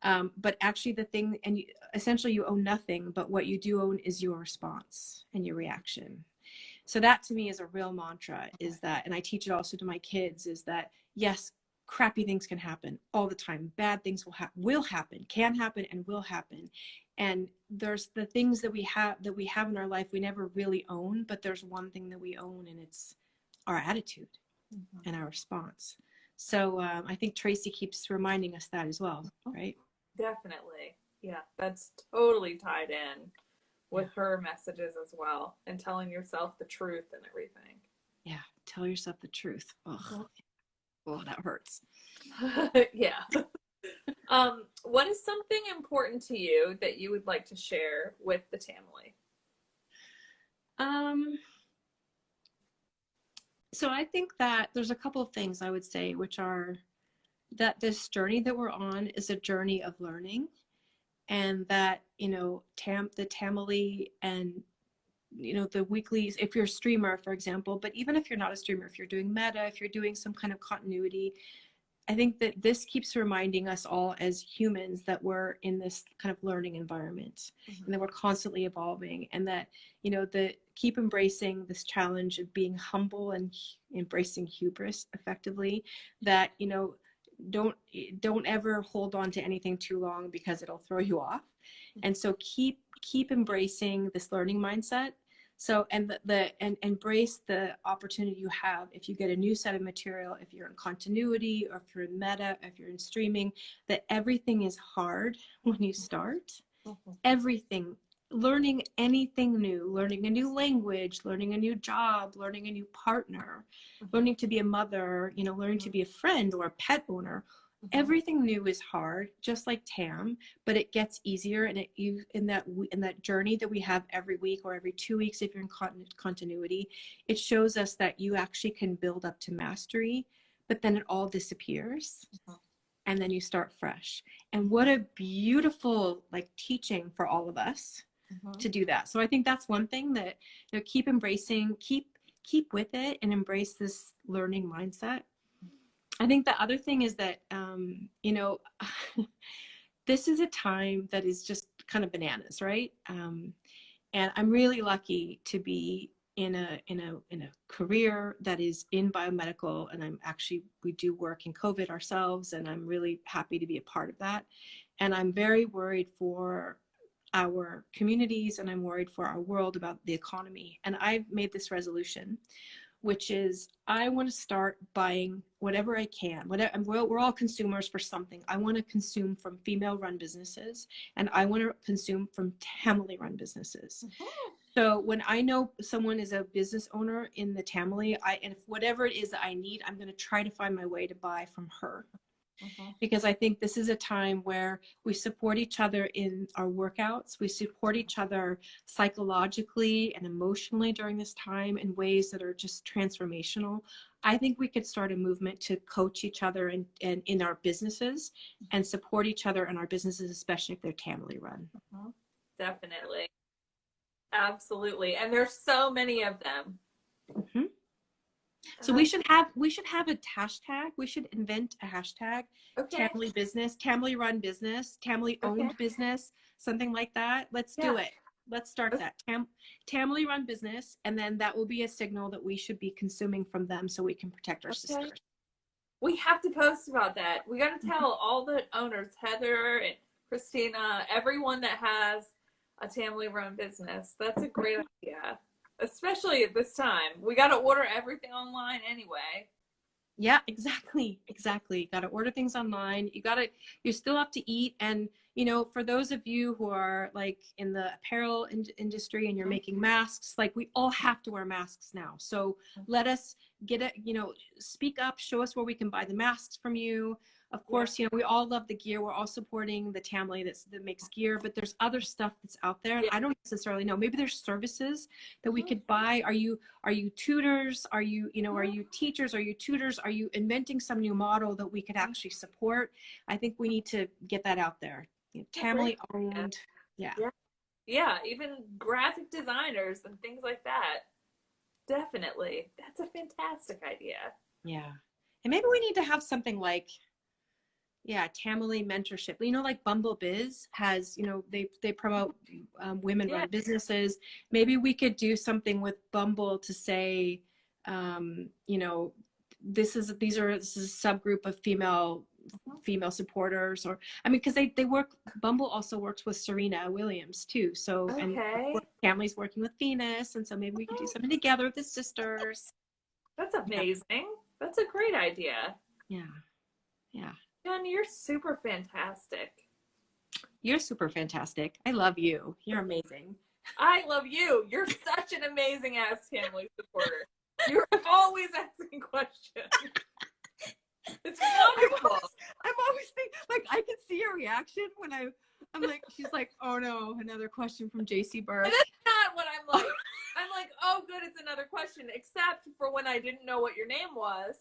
But actually the thing, and essentially you own nothing, but what you do own is your response and your reaction. So that to me is a real mantra, is that, and I teach it also to my kids, is that yes, crappy things can happen all the time. Bad things will happen, can happen, and will happen. And there's the things that we have in our life we never really own, but there's one thing that we own, and it's our attitude and our response. So I think Tracy keeps reminding us that as well, right?
Definitely. Yeah, that's totally tied in with her messages as well, and telling yourself the truth and everything.
Yeah, tell yourself the truth. Oh, that hurts.
Yeah. What is something important to you that you would like to share with the Tamily?
So I think that there's a couple of things I would say, which are that this journey that we're on is a journey of learning, and that, you know, the Tamily and, you know, the weeklies, if you're a streamer, for example, but even if you're not a streamer, if you're doing meta, if you're doing some kind of continuity, I think that this keeps reminding us all as humans that we're in this kind of learning environment, and that we're constantly evolving, and that, you know, keep embracing this challenge of being humble and embracing hubris effectively, that, you know, don't ever hold on to anything too long because it'll throw you off. And so keep embracing this learning mindset. So, and and embrace the opportunity you have if you get a new set of material, if you're in continuity, or if you're in meta, if you're in streaming, that everything is hard when you start. Everything, learning anything new, learning a new language, learning a new job, learning a new partner, learning to be a mother, you know, learning to be a friend or a pet owner. Everything new is hard, just like Tam, but it gets easier. And in that journey that we have every week or every 2 weeks, if you're in continuity, it shows us that you actually can build up to mastery, but then it all disappears. And then you start fresh. And what a beautiful, like, teaching for all of us to do that. So I think that's one thing that, you know, keep embracing, keep with it, and embrace this learning mindset. I think the other thing is that, you know, this is a time that is just kind of bananas, right? And I'm really lucky to be in a career that is in biomedical, and we do work in Cobit ourselves, and I'm really happy to be a part of that. And I'm very worried for our communities, and I'm worried for our world about the economy. And I've made this resolution, which is I want to start buying whatever I can. We're all consumers for something. I want to consume from female-run businesses, and I want to consume from Tamily-run businesses. So when I know someone is a business owner in the Tamily, and if whatever it is that I need, I'm going to try to find my way to buy from her. Because I think this is a time where we support each other in our workouts. We support each other psychologically and emotionally during this time in ways that are just transformational. I think we could start a movement to coach each other in our businesses, and support each other in our businesses, especially if they're Tamily run.
Definitely. Absolutely. And there's so many of them.
So we should have a hashtag. We should invent a hashtag.
Okay.
Tamily business, Tamily run business, Tamily owned business, something like that. Let's do it. Let's start that. Tamily run business, and then that will be a signal that we should be consuming from them, so we can protect our sisters.
We have to post about that. We got to tell all the owners, Heather and Christina, everyone that has a Tamily run business. That's a great idea. Especially at this time. We got to order everything online anyway.
Yeah, exactly. Got to order things online. You still have to eat. And, you know, for those of you who are like in the apparel industry and you're making masks, like, we all have to wear masks now. So let us speak up, show us where we can buy the masks from you. Of course, you know, we all love the gear. We're all supporting the Tamily that makes gear, but there's other stuff that's out there. And I don't necessarily know. Maybe there's services that we could buy. Are you tutors? Are you teachers? Are you tutors? Are you inventing some new model that we could actually support? I think we need to get that out there. You know, Tamily owned.
Yeah, even graphic designers and things like that. Definitely. That's a fantastic idea.
Yeah. And maybe we need to have something like, Tamily mentorship. You know, like Bumble Biz has, you know, they promote women-run businesses. Maybe we could do something with Bumble to say, you know, this is a subgroup of female female supporters, or I mean, because they work. Bumble also works with Serena Williams too. So and
Okay.
family's working with Venus, and so maybe we could do something together with the sisters.
That's amazing. That's a great idea.
Yeah, yeah.
Jen, you're super fantastic.
You're super fantastic. I love you. You're amazing.
I love you. You're such an amazing Ask Tamily supporter. You're always asking questions. It's wonderful.
I'm always thinking, like, I can see your reaction when I'm like, she's like, oh no, another question from JC Burke.
And that's not what I'm like. I'm like, oh good, it's another question, except for when I didn't know what your name was.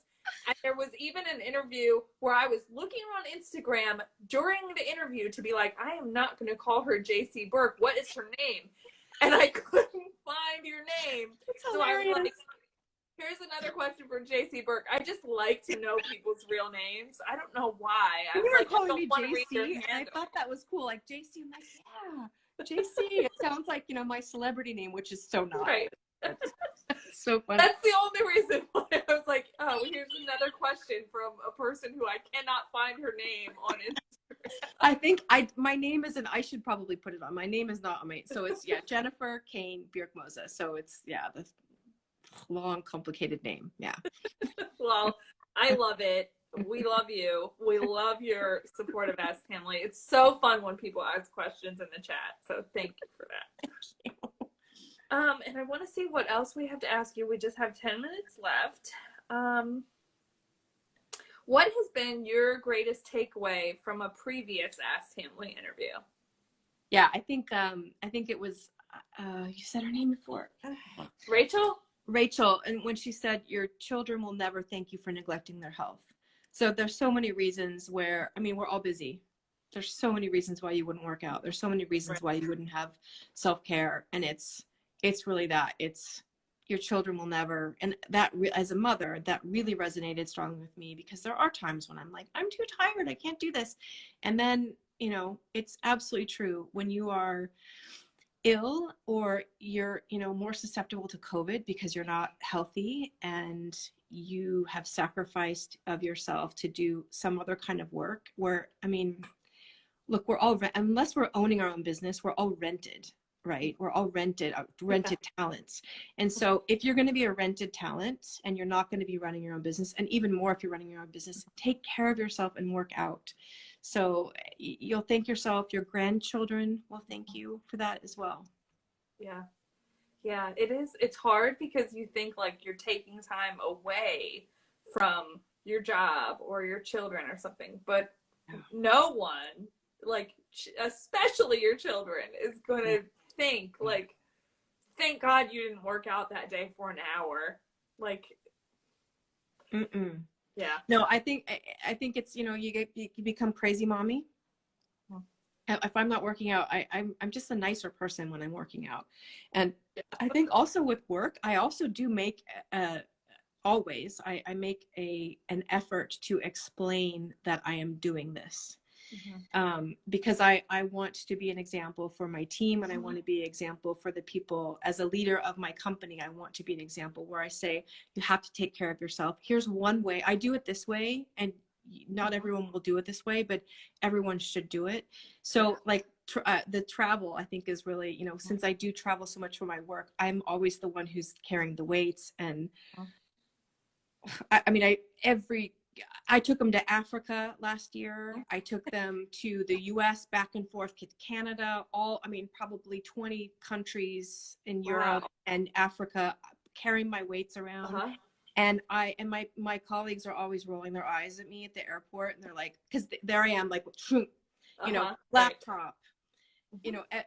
And there was even an interview where I was looking on Instagram during the interview to be like, I am not going to call her JC Burke. What is her name? And I couldn't find your name. So I was like, here's another question for JC Burke. I just like to know people's real names. I don't know why.
You were
like,
calling me JC, and I thought that was cool. Like, JC, I'm like, yeah, JC. It sounds like, my celebrity name, which is so not.
Right.
That's so funny.
That's the only reason why I was like, oh, here's another question from a person who I cannot find her name on Instagram.
I think my name isn't, I should probably put it on. My name is not on my, so it's, Jennifer Kane Bjerkmosa. So it's, the long, complicated name. Yeah.
Well, I love it. We love you. We love your support of Ask Tamily. It's so fun when people ask questions in the chat. So thank you for that.
Thank you.
And I want to see what else we have to ask you. We just have 10 minutes left. What has been your greatest takeaway from a previous Ask Tamily interview?
Yeah, I think it was, you said her name before.
Rachel?
Rachel, and when she said, your children will never thank you for neglecting their health. So there's so many reasons where, we're all busy. There's so many reasons why you wouldn't work out. There's so many reasons why you wouldn't have self-care. And it's really that. It's your children will never, and that as a mother, that really resonated strongly with me, because there are times when I'm like, I'm too tired, I can't do this. And then, it's absolutely true. When you are ill, or you're, more susceptible to COVID because you're not healthy and you have sacrificed of yourself to do some other kind of work where, look, we're all, unless we're owning our own business, we're all rented, right? We're all rented talents. And so if you're going to be a rented talent and you're not going to be running your own business, and even more if you're running your own business, take care of yourself and work out. So you'll thank yourself. Your grandchildren will thank you for that as well.
Yeah. Yeah, it is. It's hard because you think like you're taking time away from your job or your children or something, but no one, like especially your children, is going to think like, thank God you didn't work out that day for an hour. Like, yeah.
No, I think it's, you become crazy mommy. If I'm not working out, I'm just a nicer person when I'm working out. And I think also with work, I also do make always I make an effort to explain that I am doing this. Because I want to be an example for my team, and I want to be an example for the people. As a leader of my company, I want to be an example where I say, you have to take care of yourself. Here's one way. I do it this way, and not everyone will do it this way, but everyone should do it. So like the travel, I think, is really, since I do travel so much for my work, I'm always the one who's carrying the weights. And I took them to Africa last year. I took them to the US, back and forth to Canada, probably 20 countries in Europe and Africa, carrying my weights around. And my colleagues are always rolling their eyes at me at the airport, and they're like, because there I am, like, laptop,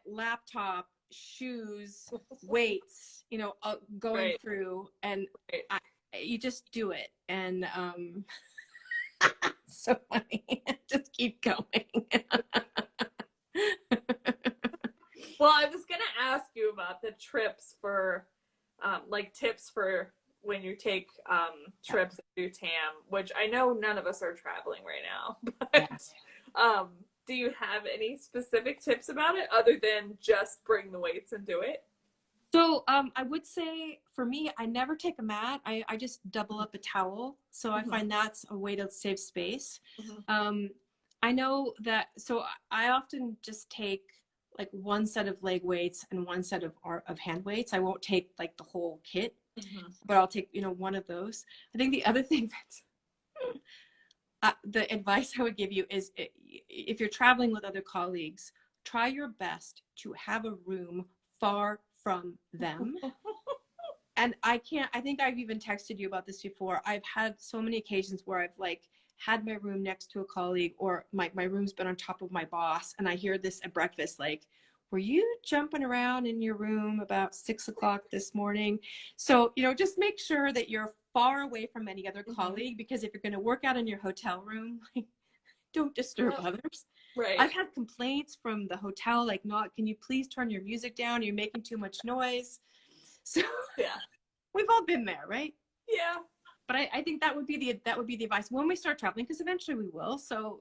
laptop, shoes, weights, going through, and you just do it. And so funny. Just keep going.
Well, I was going to ask you about the trips for, tips for when you take trips to do TAM, which I know none of us are traveling right now. But do you have any specific tips about it other than just bring the weights and do it?
So I would say for me, I never take a mat. I just double up a towel. So I find that's a way to save space. I know that, so I often just take like one set of leg weights and one set of hand weights. I won't take like the whole kit, but I'll take, one of those. I think the other thing that's the advice I would give you is if you're traveling with other colleagues, try your best to have a room far from them. And I think I've even texted you about this before. I've had so many occasions where I've like had my room next to a colleague, or my room's been on top of my boss, and I hear this at breakfast, like, were you jumping around in your room about 6 o'clock this morning? So, just make sure that you're far away from any other colleague, because if you're going to work out in your hotel room, like, don't disturb others.
Right.
I've had complaints from the hotel, like, can you please turn your music down? You're making too much noise. So
yeah,
we've all been there, right?
Yeah.
But I think that would be the advice when we start traveling, because eventually we will. So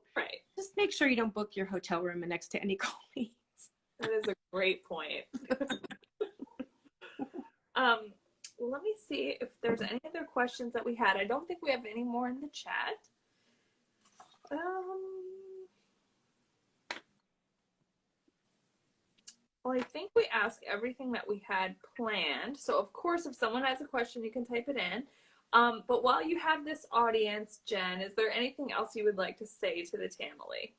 just make sure you don't book your hotel room next to any colleagues.
That is a great point. Let me see if there's any other questions that we had. I don't think we have any more in the chat. Well, I think we asked everything that we had planned. So, of course, if someone has a question, you can type it in. But while you have this audience, Jen, is there anything else you would like to say to the Tamily?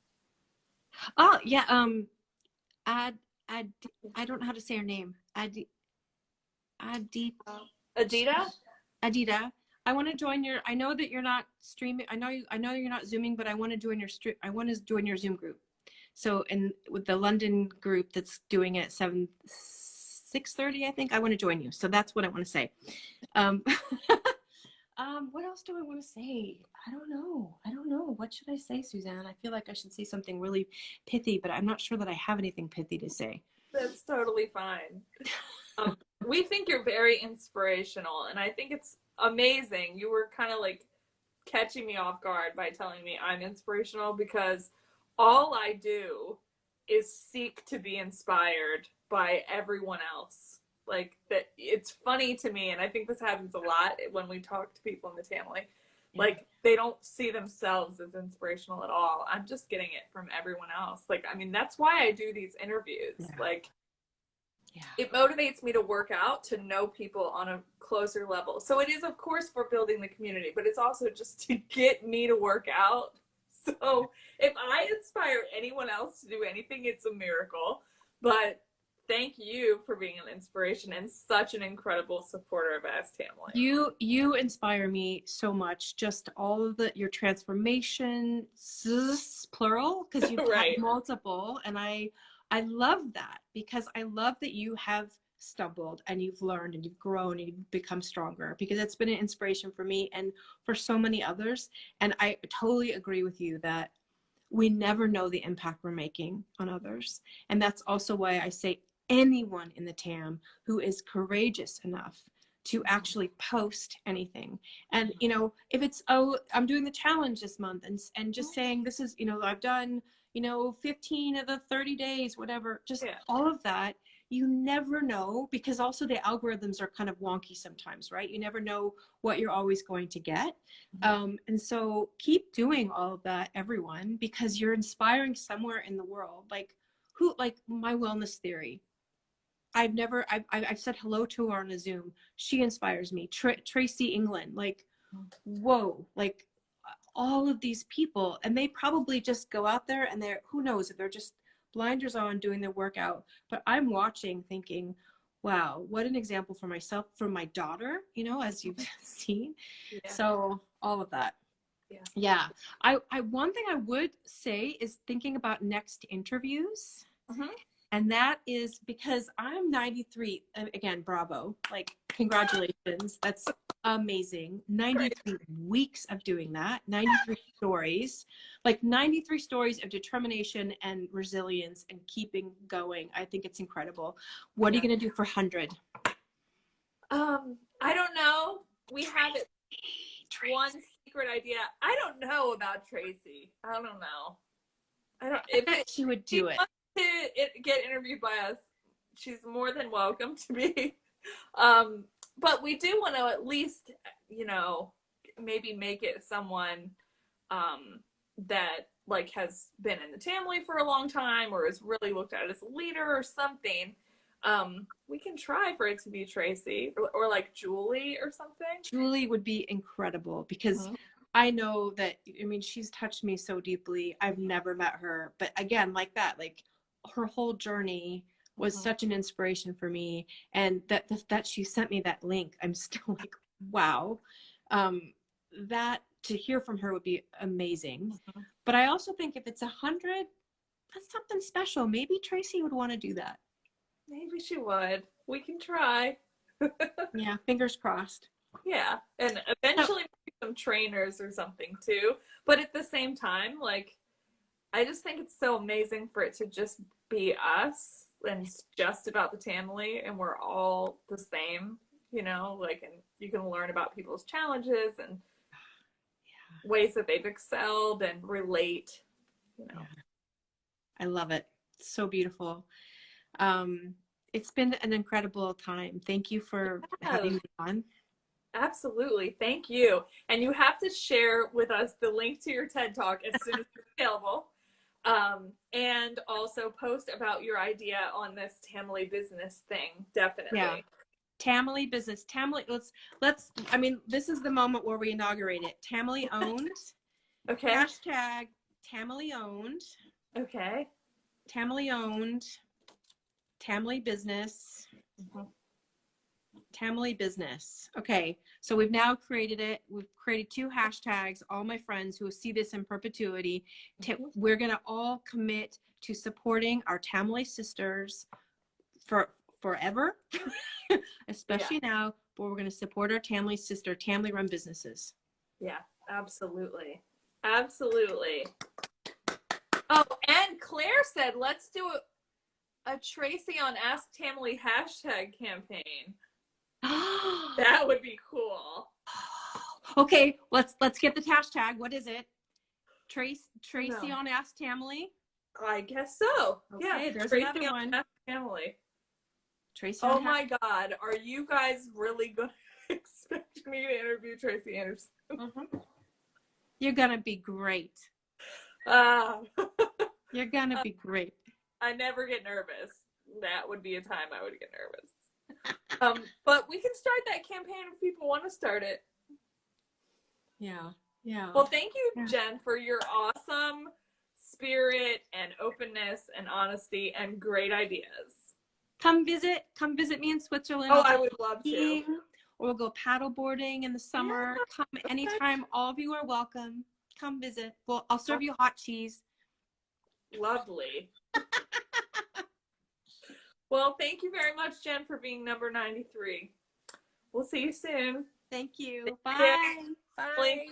Oh, yeah. I don't know how to say her name. Adita. I want to join your, I know that you're not streaming. I know you're not Zooming, but I want to join your I want to join your Zoom group. So, with the London group that's doing it at 6:30, I think, I want to join you. So that's what I want to say. What else do I want to say? I don't know. What should I say, Suzanne? I feel like I should say something really pithy, but I'm not sure that I have anything pithy to say.
That's totally fine. We think you're very inspirational, and I think it's amazing. You were kind of like catching me off guard by telling me I'm inspirational, because all I do is seek to be inspired by everyone else. Like, that, it's funny to me, and I think this happens a lot when we talk to people in the Tamily. Like, they don't see themselves as inspirational at all. I'm just getting it from everyone else. Like, I mean, that's why I do these interviews. Like, it motivates me to work out, to know people on a closer level. So it is, of course, for building the community, but it's also just to get me to work out. So if I inspire anyone else to do anything, it's a miracle. But thank you for being an inspiration and such an incredible supporter of Ask Tamily.
You inspire me so much. Just all of your transformations, plural, because you've had multiple, and I love that, because I love that you have stumbled and you've learned and you've grown and you've become stronger, because it's been an inspiration for me and for so many others. And I totally agree with you that we never know the impact we're making on others. And that's also why I say anyone in the TAM who is courageous enough to actually post anything. And, if it's, I'm doing the challenge this month, and just saying, this is, I've done, 15 of the 30 days, whatever, just all of that. You never know, because also the algorithms are kind of wonky sometimes, right? You never know what you're always going to get. And so keep doing all of that, everyone, because you're inspiring somewhere in the world. Like my wellness theory. I've said hello to her on a Zoom. She inspires me. Tracy England, like, whoa, like all of these people, and they probably just go out there and who knows if they're just blinders on doing their workout, but I'm watching thinking, wow, what an example for myself, for my daughter, as you've seen. So all of that. I one thing I would say is thinking about next interviews. And that is because I'm 93, again, bravo, like, congratulations. That's amazing. 93 weeks of doing that, 93 stories, like 93 stories of determination and resilience and keeping going. I think it's incredible. What are you going to do for 100?
I don't know. We have one secret idea. I don't know about Tracy. I don't know. I bet
she would do it.
To get interviewed by us, she's more than welcome to be. But we do want to at least, you know, maybe make it someone that like has been in the Tamily for a long time or is really looked at as a leader or something. We can try for it to be Tracy or like Julie or something.
Julie would be incredible because I know that, I mean, she's touched me so deeply. I've never met her, but again, like that, like her whole journey was such an inspiration for me. And that she sent me that link, I'm still like, wow. That to hear from her would be amazing. But I also think if it's 100, that's something special. Maybe Tracy would want to do that.
Maybe she would. We can try.
Yeah, fingers crossed.
Yeah, and eventually some trainers or something too. But at the same time, like, I just think it's so amazing for it to just be us and it's just about the Tamily and we're all the same, you know, like, and you can learn about people's challenges and ways that they've excelled and relate, you know.
I love it. It's so beautiful. It's been an incredible time. Thank you for having me on.
Absolutely. Thank you. And you have to share with us the link to your TED Talk as soon as it's available. And also post about your idea on this Tamily business thing. Definitely.
Yeah. Tamily business. Tamily, let's, I mean, this is the moment where we inaugurate it. Tamily owned.
Okay.
Hashtag Tamily owned.
Okay.
Tamily owned. Tamily business. Tamily business. Okay, so we've now created it. We've created 2 hashtags. All my friends who see this in perpetuity, we're gonna all commit to supporting our Tamily sisters for forever, especially now. But we're gonna support our Tamily sister, Tamily run businesses.
Yeah, absolutely, absolutely. Oh, and Claire said, let's do a Tracy on Ask Tamily hashtag campaign. That would be cool.
Okay, let's get the hashtag. What is it? Tracy
No.
on Ask Tamily?
I guess so.
Okay,
yeah,
there's
Tracy
another
on
one.
Ask Tamily.
Tracy
Oh
on
my God, are you guys really going to expect me to interview Tracy Anderson?
You're gonna be great. You're gonna be great.
I never get nervous. That would be a time I would get nervous. But we can start that campaign if people want to start it.
Yeah. Yeah.
Well, thank you, Jen, for your awesome spirit and openness and honesty and great ideas.
Come visit me in Switzerland.
Oh, I would love to.
Or we'll go paddle boarding in the summer. Yeah. Come anytime. All of you are welcome. Come visit. Well, I'll serve you hot cheese.
Lovely. Well, thank you very much, Jen, for being number 93. We'll see you soon.
Thank you.
Thank
Bye.
you.
Bye.